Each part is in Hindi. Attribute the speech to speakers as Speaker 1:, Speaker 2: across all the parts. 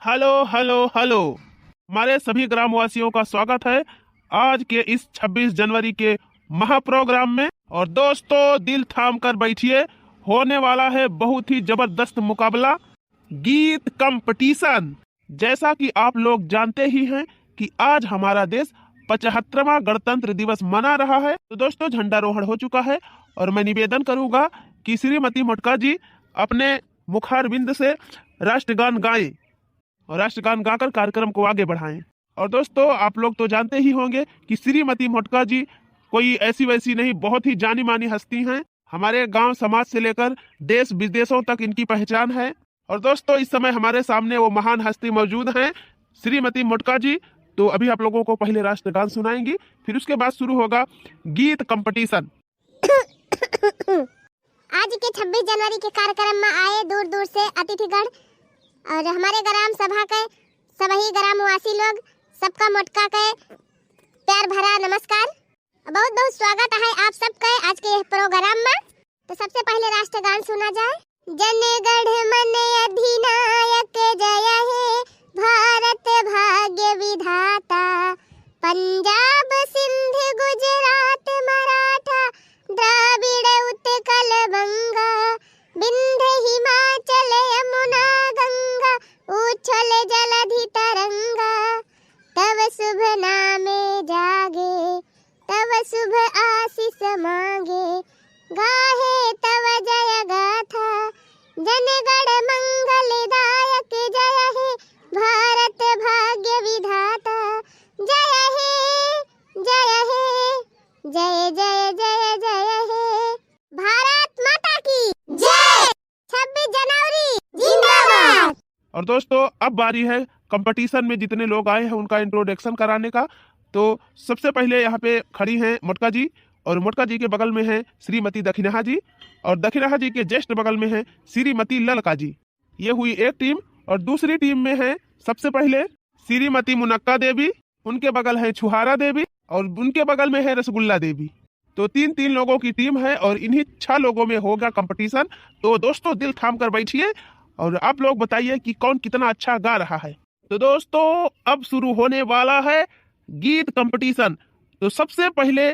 Speaker 1: Hello hello hello. हमारे सभी ग्रामवासियों का स्वागत है आज के इस 26 जनवरी के महाप्रोग्राम में। और दोस्तों दिल थाम कर बैठिए, होने वाला है बहुत ही जबरदस्त मुकाबला, गीत कंपटीशन। जैसा कि आप लोग जानते ही हैं कि आज हमारा देश 75वां गणतंत्र दिवस मना रहा है। तो दोस्तों झंडारोहण हो चुका है और मैं निवेदन करूंगा कि श्रीमती मोटका जी अपने मुखारबिंद से राष्ट्रगान गाएं और राष्ट्रगान गाकर कार्यक्रम को आगे बढ़ाएं। और दोस्तों आप लोग तो जानते ही होंगे कि श्रीमती मोटका जी कोई ऐसी वैसी नहीं, बहुत ही जानी मानी हस्ती हैं। हमारे गांव समाज से लेकर देश विदेशों तक इनकी पहचान है। और दोस्तों इस समय हमारे सामने वो महान हस्ती मौजूद हैं, श्रीमती मोटका जी। तो अभी आप लोगों को पहले राष्ट्रगान सुनाएंगी, फिर उसके बाद शुरू होगा गीत कंपटीशन।
Speaker 2: आज के 26 जनवरी के कार्यक्रम में आए दूर दूर से अतिथिगण और हमारे ग्राम सभा के सभी ग्रामवासी लोग, सबका मोटका के प्यार भरा नमस्कार। बहुत बहुत स्वागत है आप सबका आज के प्रोग्राम में। तो सबसे पहले राष्ट्रगान सुना जाए। जनगण मन अधिनायक जय हे, भारत भाग्य विधाता, पंजाब सिंध गुजरात मराठा, द्राविड़ उत्कल बंगा, विंध्य हिमाचल यमुना गंगा, उच्छल जलधि तरंगा, तव शुभ नामे जागे, तव शुभ आशीष मांगे, गाहे तव जय गाथा, जनगण मंगलदायक जय हे, भारत भाग्य विधाता, जय हे जय हे, जय जय जय जय हे, भारत माता की जय। 26 जनवरी जिंदाबाद।
Speaker 1: और दोस्तों अब बारी है कंपटीशन में जितने लोग आए हैं उनका इंट्रोडक्शन कराने का। तो सबसे पहले यहाँ पे खड़ी हैं मोटका जी, और मोटका जी के बगल में है श्रीमती दक्षिणा जी, और दक्षिणा जी के जस्ट बगल में है श्रीमती ललका जी। ये हुई एक टीम। और दूसरी टीम में है सबसे पहले श्रीमती मुनक्का देवी, उनके बगल है छुहारा देवी, और उनके बगल में है रसगुल्ला देवी। तो तीन तीन लोगों की टीम है और इन्हीं 6 लोगों में होगा कंपटीशन। तो दोस्तों दिल थाम कर बैठिए और आप लोग बताइए कि कौन कितना अच्छा गा रहा है। तो दोस्तों अब शुरू होने वाला है गीत कंपटीशन। तो सबसे पहले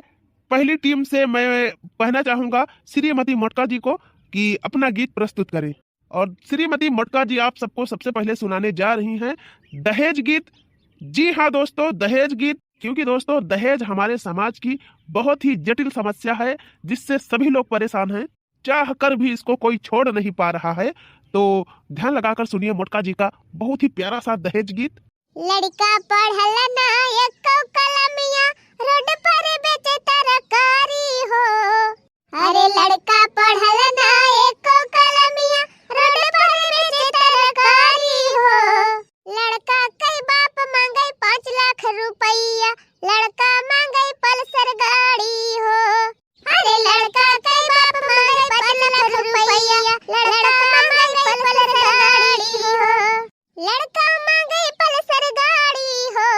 Speaker 1: पहली टीम से मैं कहना चाहूंगा श्रीमती मोटका जी को कि अपना गीत प्रस्तुत करें। और श्रीमती मोटका जी आप सबको सबसे पहले सुनाने जा रही हैं दहेज गीत। जी हाँ दोस्तों, दहेज गीत, क्योंकि दोस्तों दहेज हमारे समाज की बहुत ही जटिल समस्या है जिससे सभी लोग परेशान हैं, चाह कर भी इसको कोई छोड़ नहीं पा रहा है। तो ध्यान लगाकर सुनिए मोटका जी का बहुत ही प्यारा सा दहेज गीत।
Speaker 2: लड़का पढ़ल नायक को कलमिया, रोड पर बेचे तरकारी हो। अरे लड़का पढ़ल नायक को कलमिया, रोड पर बेचे तरकारी हो। लड़का कई बाप मांगे 5 लाख रुपया, लड़का मांगे पल्सर गाड़ी हो। अरे लड़का कई बाप मांगे 5 लाख रुपया, लड़का मांगे पल्सर गाड़ी हो। लड़का मांगे पल्सर गाड़ी हो,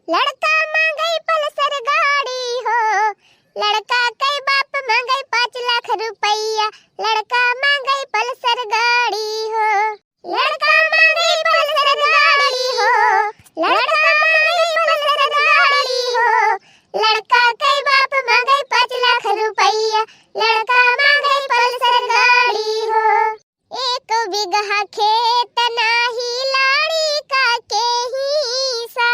Speaker 2: लड़का मांगे पल्सर गाड़ी हो। लड़का कई बाप मांगे 5 लाख रुपया, लड़का मांगे पल्सर गाड़ी हो। लड़का मांगे पल्सर गाड़ी हो, लड़का मांगे पल्सर गाड़ी हो। लड़का कई बाप मांगे 5 लाख रुपया, लड़का मांगे पल्सर गाड़ी हो। 1 बिगहा खेत नाही लाड़ी का के हिस्सा,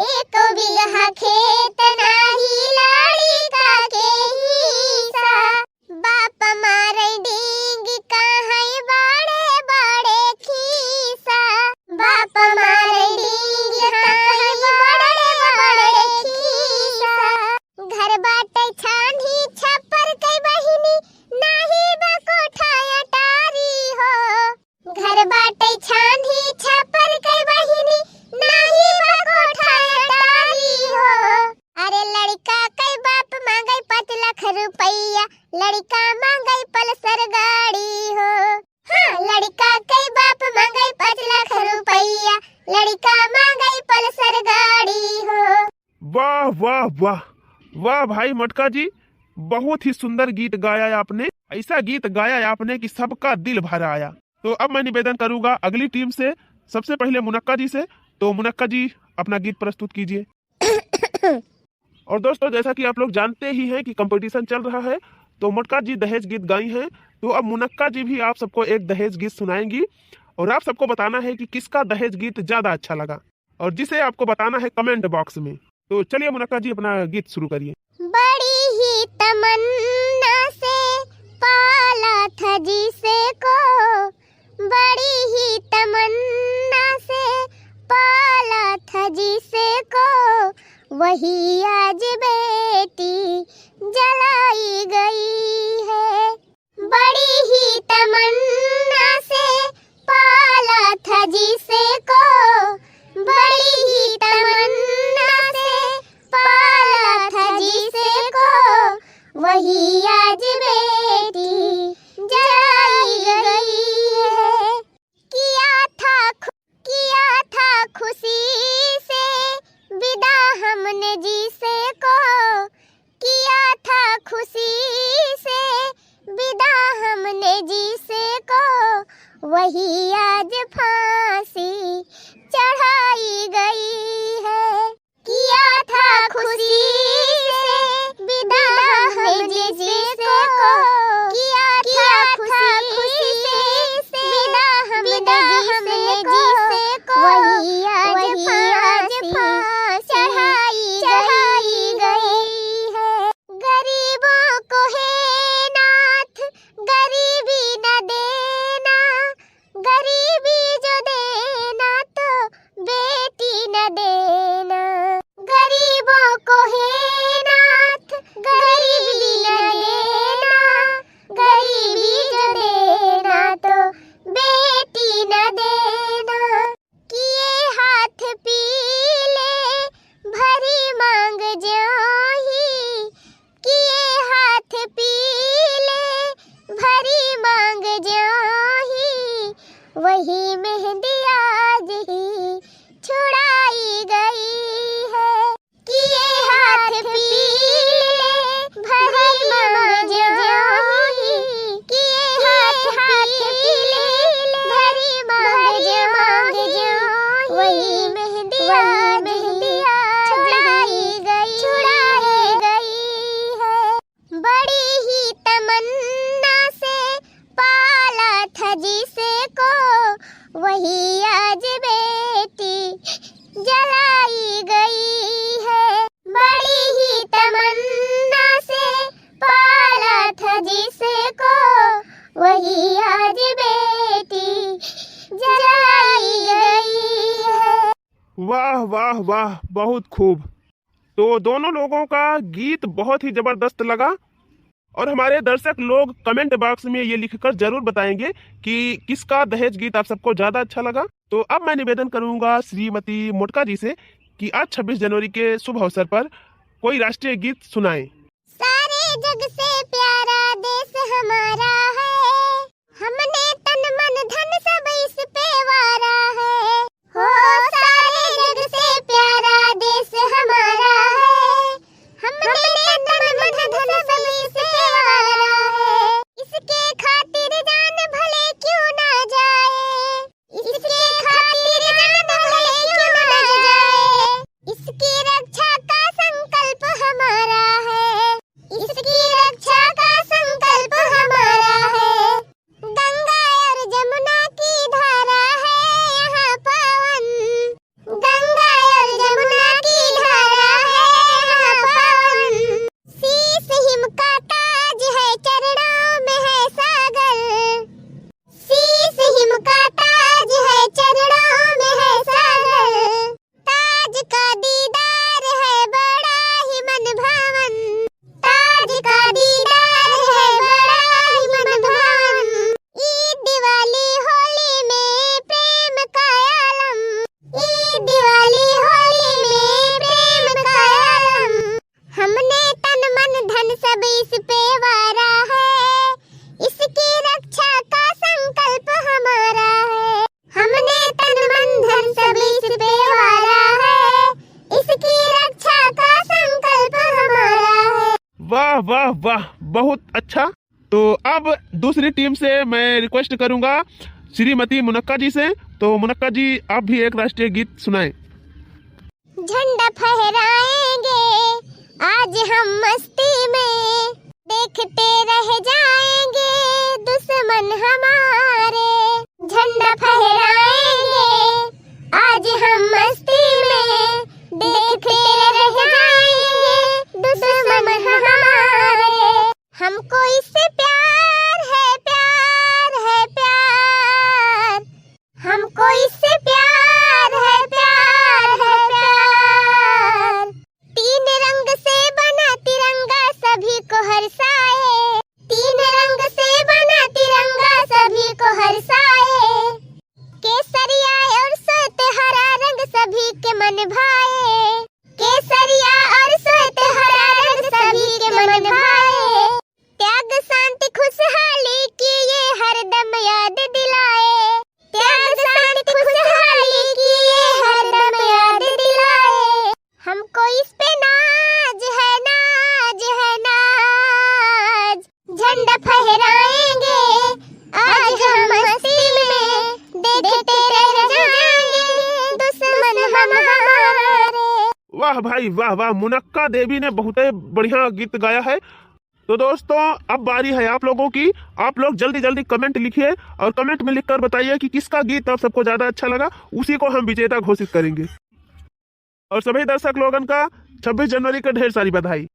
Speaker 2: 1 बिगहा खेत नाही लाड़ी का के हिस्सा। बाप मारे डींग कहाँ बड़े बड़े खीसा, बाप मारे डींग कहाँ बड़े बड़े खीसा। घर बाटे छानी छप्पर कई बहिनी, नाही बकोठा अटारी हो। घर बाटे छानी छप्पर कई बहिनी, नाही बकोठा अटारी हो। अरे लड़का कई बाप मांगे 5 लाख रुपया, लड़का मांगे पल्सर गाड़ी हो। हाँ लड़का कई बाप मांगे 5 लाख रुपया, लड़का मांगे पल्सर गाड़ी हो।
Speaker 1: वाह वाह वाह वाह भाई मोटका जी, बहुत ही सुंदर गीत गाया आपने। ऐसा गीत गाया आपने कि सबका दिल भर आया। तो अब मैं निवेदन करूंगा अगली टीम से सबसे पहले मुनक्का जी से। तो मुनक्का जी अपना गीत प्रस्तुत कीजिए। और दोस्तों, जैसा कि आप लोग जानते ही हैं कि कंपटीशन चल रहा है, तो मोटका जी दहेज गीत गाई हैं। तो अब मुनक्का जी भी आप सबको एक दहेज गीत सुनाएंगी और आप सबको बताना है कि किसका दहेज गीत ज्यादा अच्छा लगा, और जिसे आपको बताना है कमेंट बॉक्स में। तो चलिए मुनक्का जी अपना गीत शुरू करिए।
Speaker 2: बड़ी ही तमन्ना से पाला था जिसे को, बड़ी ही तमन्ना से पाला था जिसे को, वही आज बेटी जलाई गई है। बड़ी ही तमन्ना से पाला था जिसे को, बड़ी ही तमन्ना से पाला था जिसे को, वही आज बेटी जलाई गई है। किया था खुशी से विदा हमने जिसे को, किया था खुशी से विदा हमने जिसे को, वही आज फांसी चढ़ाई गई है। किया था खुशी से विदा हमने जिसे को, किया था खुशी से विदा हमने जिसे को, वही आज फांसी चढ़ाई गई है। गरीबों को है नाथ गरीबी न देना, गरीबी जो देना तो बेटी न देना। गरीबों को है नाथ गरीबी न देना, गरीबी जो देना तो बेटी न देना। किए हाथ पीले भरी मांग ज्यों, किए हाथ पीले भरी मांग ज्यों, वही मेहंदी आज ही छुड़ाई गई है। किए हाथ पीले भरी मांग ज्यों, किए हाथ पीले भरी मांग ज्यों, वही मेहंदी आज छुड़ाई गई है। बड़ी ही तमन्ना से पाला था जिसे को, वही आज बेटी जलाई गई है। बड़ी ही तमन्ना से पाला था जिसे को, वही आज बेटी जलाई गई है।
Speaker 1: वाह वाह वाह, बहुत खूब। तो दोनों लोगों का गीत बहुत ही जबरदस्त लगा, और हमारे दर्शक लोग कमेंट बॉक्स में ये लिखकर जरूर बताएंगे कि किसका दहेज गीत आप सबको ज्यादा अच्छा लगा। तो अब मैं निवेदन करूंगा श्रीमती मोटका जी से कि आज 26 जनवरी के शुभ अवसर पर कोई राष्ट्रीय गीत सुनाएं।
Speaker 2: सारे जग से प्यारा देश हमारा है, हमने तन मन धन सब इस पे वारा है। हो सारे जग से प्यारा देश हमारा है, हमने तन मन धन सब इस पे वारा है। इसके खातिर जान भले क्यों ना जाए, इसके खातिर जान भले क्यों ना जाए, इसकी रक्षा का संकल्प हमारा है, इसकी रक्षा का संकल्प हमारा है। गंगा और जमुना की धारा है यहाँ पावन, गंगा और जमुना की धारा है यहाँ पावन। शीश हिम का ताज है चरणों में है सागर, शीश हिम का ताज है चरणों में है सागर। ताज का दीदार है बड़ा ही मन भावन, ताज का दीदार है बड़ा ही मन भावन। ईद दिवाली होली में प्रेम का आलम, ईद दिवाली होली में प्रेम का आलम। हमने तन मन धन सब इस पे वारा है, इसकी रक्षा का संकल्प हमारा है। हमने तन मन धन सब इस पे वारा है, इसकी रक्षा का संकल्प हमारा है।
Speaker 1: वाह वाह वाह, बहुत अच्छा। तो अब दूसरी टीम से मैं रिक्वेस्ट करूंगा श्रीमती मुनक्का जी से। तो मुनक्का जी आप भी एक राष्ट्रीय गीत सुनाएं।
Speaker 2: झंडा फहराएंगे आज हम मस्ती में, देखते रह जाएंगे दुश्मन हमारे। झंडा फहराएंगे आज हम मस्ती में, देखते रह जाएंगे दुश्मन हमारे। हमको इससे प्यार है, प्यार है प्यार, हमको इससे प्यार है, प्यार है प्यार। तीन रंग से बना तिरंगा सभी को हर्षाए, तीन रंग से बना तिरंगा सभी को हर्षाए। केसरिया और श्वेत हरा रंग सभी के मन भाए, केसरिया और श्वेत हरा रंग सभी के मन भाए। त्याग शांति खुशहाली की ये हरदम याद दिलाए, त्याग शांति खुशहाली की ये हरदम याद दिलाए। हमको इस पे नाज है, नाज है नाज। झंडा फहराएंगे आज हम मस्ती में, देखते रह जाएंगे दुश्मन हमारे।
Speaker 1: वाह भाई वाह वाह, मुनक्का देवी ने बहुत ही बढ़िया गीत गाया है। तो दोस्तों अब बारी है आप लोगों की। आप लोग जल्दी जल्दी कमेंट लिखिए और कमेंट में लिखकर बताइए कि किसका गीत आप सबको ज्यादा अच्छा लगा, उसी को हम विजेता घोषित करेंगे। और सभी दर्शक लोगन का 26 जनवरी का ढेर सारी बधाई।